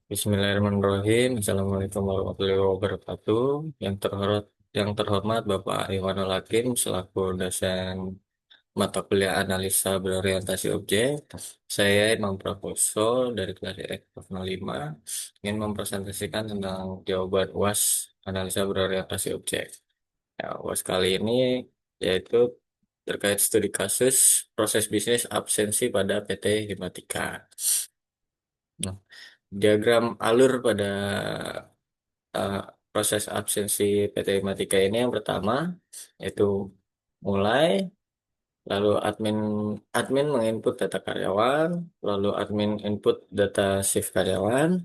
Bismillahirrahmanirrahim. Assalamualaikum warahmatullahi wabarakatuh. Yang terhormat Bapak Iwanul Hakim selaku dosen mata kuliah analisa berorientasi objek. Saya Imam Prakoso dari kelas EF05 ingin mempresentasikan tentang jawaban UAS analisa berorientasi objek. Ya, UAS kali ini yaitu terkait studi kasus proses bisnis absensi pada PT Himatika. Nah, diagram alur pada eh, proses absensi PT Matika ini yang pertama yaitu mulai, lalu admin admin menginput data karyawan, lalu admin input data shift karyawan,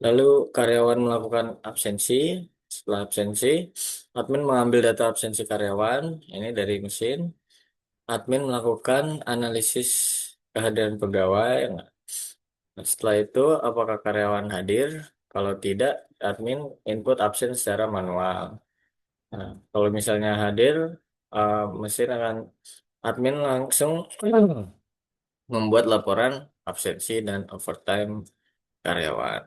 lalu karyawan melakukan absensi. Setelah absensi, admin mengambil data absensi karyawan ini dari mesin. Admin melakukan analisis kehadiran pegawai. Nah, setelah itu, apakah karyawan hadir? Kalau tidak, admin input absen secara manual. Nah, kalau misalnya hadir, mesin akan admin langsung membuat laporan absensi dan overtime karyawan.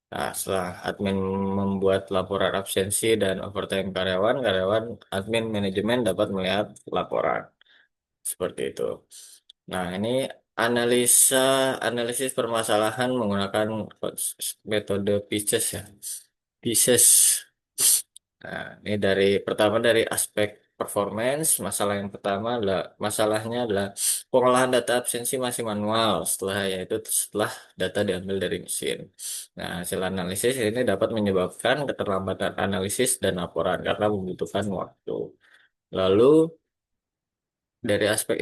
Nah, setelah admin membuat laporan absensi dan overtime karyawan, admin manajemen dapat melihat laporan seperti itu. Nah, ini analisa analisis permasalahan menggunakan metode PICES ya. PICES. Nah, ini pertama dari aspek performance, masalahnya adalah pengolahan data absensi masih manual setelah data diambil dari mesin. Nah, hasil analisis ini dapat menyebabkan keterlambatan analisis dan laporan karena membutuhkan waktu. Lalu dari aspek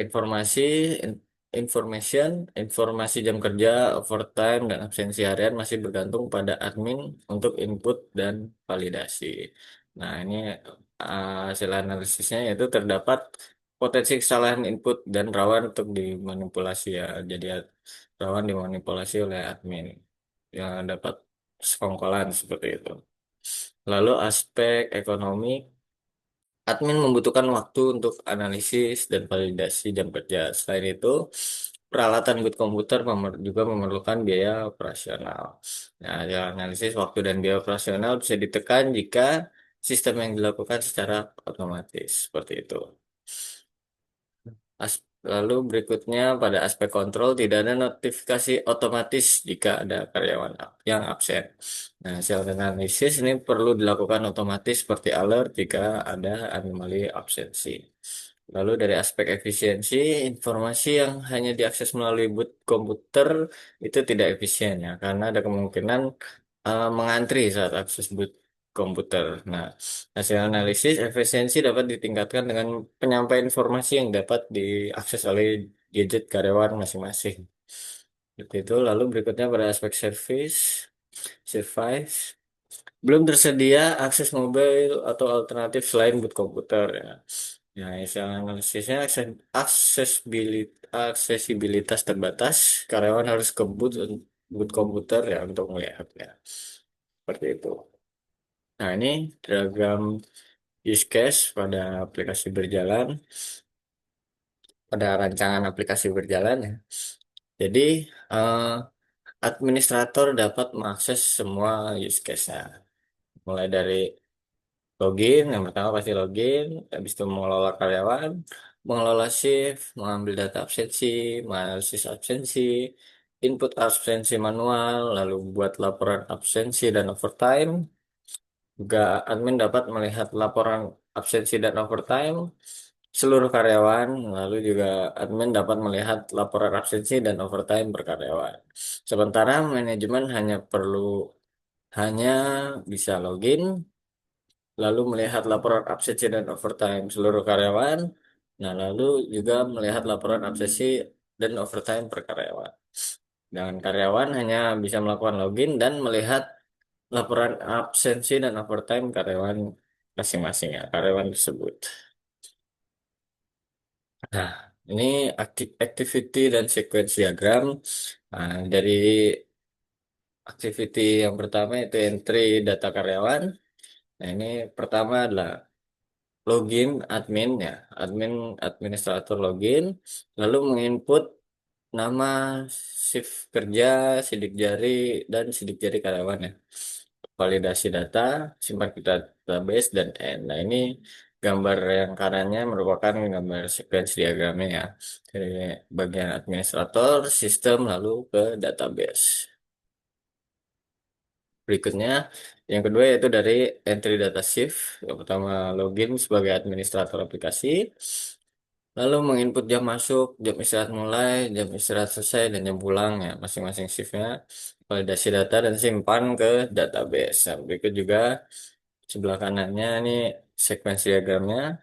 information, informasi jam kerja, overtime, dan absensi harian masih bergantung pada admin untuk input dan validasi. Nah, ini hasil analisisnya yaitu terdapat potensi kesalahan input dan rawan untuk dimanipulasi ya. Jadi rawan dimanipulasi oleh admin yang dapat sekongkolan seperti itu. Lalu aspek ekonomi, admin membutuhkan waktu untuk analisis dan validasi jam kerja. Selain itu, peralatan good komputer juga memerlukan biaya operasional. Nah, ya, analisis waktu dan biaya operasional bisa ditekan jika sistem yang dilakukan secara otomatis. Seperti itu. Lalu berikutnya pada aspek kontrol tidak ada notifikasi otomatis jika ada karyawan yang absen. Nah, hasil analisis ini perlu dilakukan otomatis seperti alert jika ada anomali absensi. Lalu dari aspek efisiensi, informasi yang hanya diakses melalui boot komputer itu tidak efisien ya, karena ada kemungkinan mengantri saat akses boot komputer. Nah, hasil analisis efisiensi dapat ditingkatkan dengan penyampaian informasi yang dapat diakses oleh gadget karyawan masing-masing. Seperti itu. Lalu berikutnya pada aspek service, belum tersedia akses mobile atau alternatif selain boot komputer ya. Ya, hasil analisisnya aksesibilitas terbatas, karyawan harus ke boot komputer ya untuk melihatnya. Seperti itu. Nah, ini diagram use case pada aplikasi berjalan, pada rancangan aplikasi berjalan ya. Jadi, eh, administrator dapat mengakses semua use case-nya. Mulai dari login, yang pertama pasti login, habis itu mengelola karyawan, mengelola shift, mengambil data absensi, menganalisis absensi, input absensi manual, lalu buat laporan absensi dan overtime. Juga admin dapat melihat laporan absensi dan overtime seluruh karyawan, lalu juga admin dapat melihat laporan absensi dan overtime per karyawan. Sementara manajemen hanya bisa login, lalu melihat laporan absensi dan overtime seluruh karyawan, nah lalu juga melihat laporan absensi dan overtime per karyawan. Dan karyawan hanya bisa melakukan login dan melihat laporan absensi dan overtime karyawan masing-masing ya, karyawan tersebut. Nah, ini activity dan sequence diagram. Nah, dari activity yang pertama itu entry data karyawan. Nah, ini pertama adalah login admin ya, administrator login, lalu menginput nama, shift kerja, sidik jari, dan sidik jari karyawan ya. Validasi data, simpan ke database, dan end. Nah, ini gambar yang kanannya merupakan gambar sequence diagramnya ya. Dari bagian administrator, sistem, lalu ke database. Berikutnya, yang kedua yaitu dari entry data shift. Yang pertama, login sebagai administrator aplikasi. Lalu menginput jam masuk, jam istirahat mulai, jam istirahat selesai, dan jam pulang ya, masing-masing shiftnya. Validasi data dan simpan ke database. Nah, berikut juga sebelah kanannya ini sequence diagramnya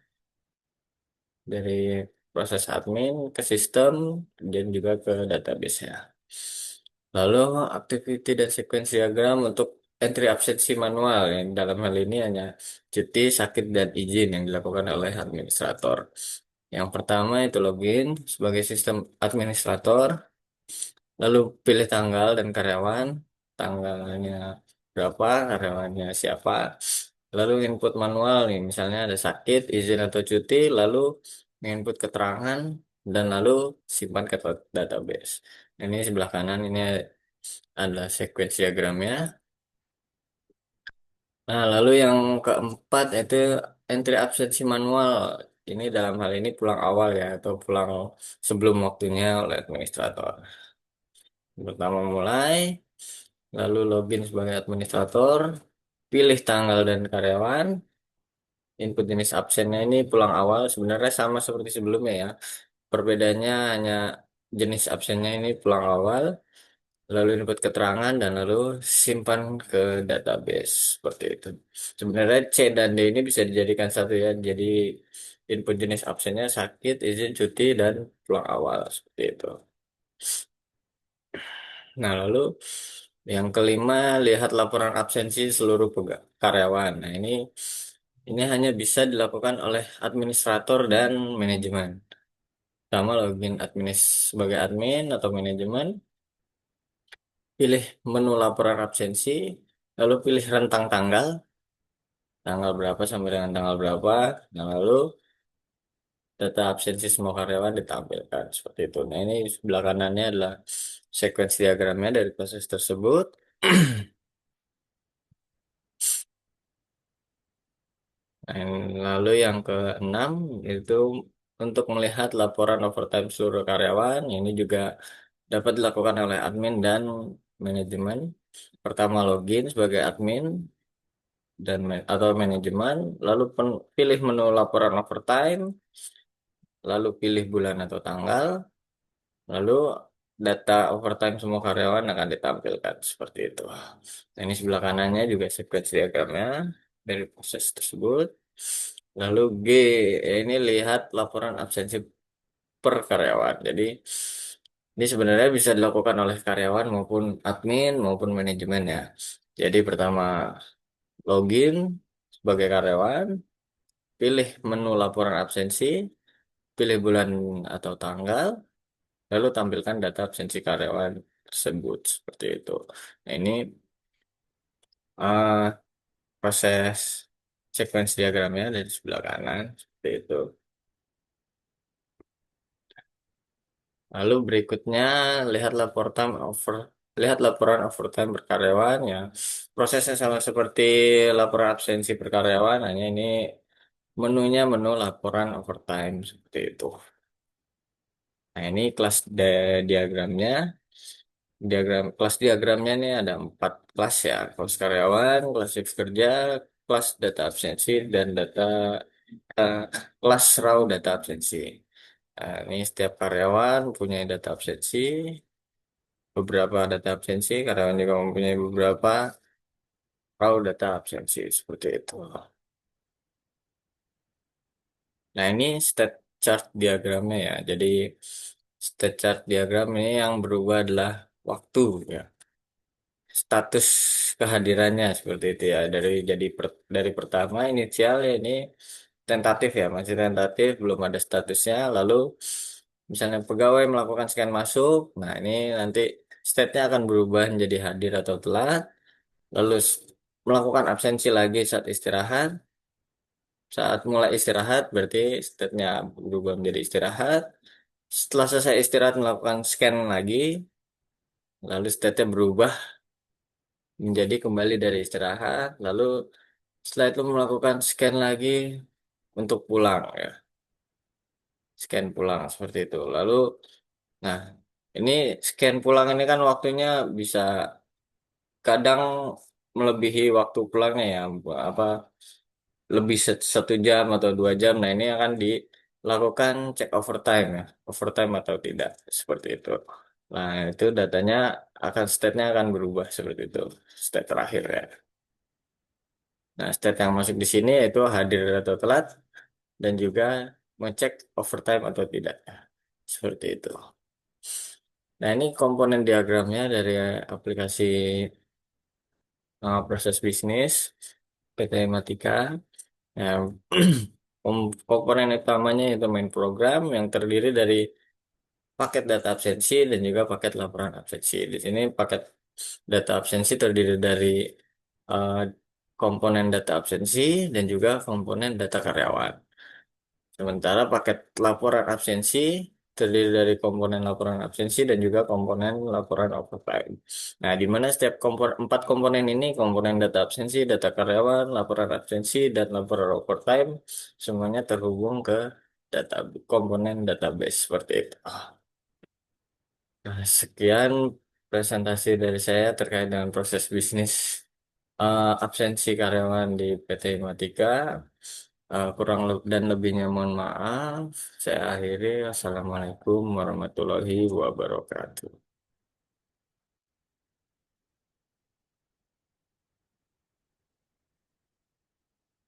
dari proses admin ke sistem dan juga ke database ya. Lalu activity dan sequence diagram untuk entry absensi manual yang dalam hal ini hanya cuti, sakit, dan izin yang dilakukan oleh administrator. Yang pertama itu login sebagai sistem administrator, lalu pilih tanggal dan karyawan, tanggalnya berapa, karyawannya siapa, lalu input manual nih, misalnya ada sakit, izin atau cuti, lalu input keterangan, dan lalu simpan ke database. Ini sebelah kanan ini adalah sequence diagramnya. Nah, lalu yang keempat itu entry absensi manual. Ini dalam hal ini pulang awal ya, atau pulang sebelum waktunya oleh administrator. Pertama mulai, lalu login sebagai administrator, pilih tanggal dan karyawan, input jenis absennya ini pulang awal, sebenarnya sama seperti sebelumnya ya. Perbedaannya hanya jenis absennya ini pulang awal, lalu input keterangan, dan lalu simpan ke database seperti itu. Sebenarnya C dan D ini bisa dijadikan satu ya, jadi input jenis absennya sakit, izin cuti, dan pulang awal seperti itu. Nah, lalu yang kelima, lihat laporan absensi seluruh karyawan. Nah, ini hanya bisa dilakukan oleh administrator dan manajemen. Sama login sebagai admin atau manajemen, pilih menu laporan absensi, lalu pilih rentang tanggal, tanggal berapa sampai dengan tanggal berapa. Nah, lalu data absensi semua karyawan ditampilkan seperti itu. Nah, ini sebelah kanannya adalah sequence diagramnya dari proses tersebut. Dan lalu yang keenam itu untuk melihat laporan overtime seluruh karyawan. Ini juga dapat dilakukan oleh admin dan manajemen. Pertama login sebagai admin dan atau manajemen, lalu pilih menu laporan overtime, lalu pilih bulan atau tanggal, lalu data overtime semua karyawan akan ditampilkan seperti itu. Nah, ini sebelah kanannya juga sequence diagramnya dari proses tersebut. Lalu G, ini lihat laporan absensi per karyawan. Jadi ini sebenarnya bisa dilakukan oleh karyawan maupun admin maupun manajemen ya. Jadi pertama login sebagai karyawan, pilih menu laporan absensi, pilih bulan atau tanggal, lalu tampilkan data absensi karyawan tersebut seperti itu. Nah, ini eh, proses sequence diagramnya dari sebelah kanan seperti itu. Lalu berikutnya lihat lihat laporan overtime berkaryawan ya. Prosesnya sama seperti laporan absensi berkaryawan, hanya ini menunya menu laporan overtime seperti itu. Nah, ini diagramnya. Kelas diagramnya ini ada 4 kelas ya. Kelas karyawan, kelas shift kerja, kelas data absensi, dan eh, kelas raw data absensi. Nah, ini setiap karyawan punya data absensi, beberapa data absensi, karyawan juga mempunyai beberapa raw data absensi seperti itu. Nah, ini state chart diagramnya ya. Jadi state chart diagram ini yang berubah adalah waktu ya. Status kehadirannya seperti itu ya. Dari pertama inisial ya, ini tentatif ya, masih tentatif, belum ada statusnya. Lalu misalnya pegawai melakukan scan masuk, nah ini nanti state-nya akan berubah menjadi hadir atau telat. Lalu melakukan absensi lagi saat istirahat. Saat mulai istirahat berarti state-nya berubah menjadi istirahat. Setelah selesai istirahat melakukan scan lagi, lalu state-nya berubah menjadi kembali dari istirahat, lalu setelah itu melakukan scan lagi untuk pulang ya, scan pulang seperti itu. Lalu, nah ini scan pulang ini kan waktunya bisa kadang melebihi waktu pulangnya ya, apa lebih 1 jam atau 2 jam. Nah ini akan dilakukan cek overtime ya, overtime atau tidak seperti itu. Nah itu datanya akan state-nya akan berubah seperti itu, state terakhir ya. Nah state yang masuk di sini yaitu hadir atau telat dan juga mengecek overtime atau tidak. Seperti itu. Nah ini komponen diagramnya dari aplikasi proses bisnis PT Matika. Ya, komponen utamanya itu main program yang terdiri dari paket data absensi dan juga paket laporan absensi. Di sini paket data absensi terdiri dari eh, komponen data absensi dan juga komponen data karyawan. Sementara paket laporan absensi terdiri dari komponen laporan absensi dan juga komponen laporan overtime. Nah, di mana setiap empat komponen ini, komponen data absensi, data karyawan, laporan absensi, dan laporan overtime, semuanya terhubung ke data komponen database seperti itu. Nah, sekian presentasi dari saya terkait dengan proses bisnis absensi karyawan di PT Matika. Dan lebihnya mohon maaf. Saya akhiri. Assalamualaikum warahmatullahi wabarakatuh.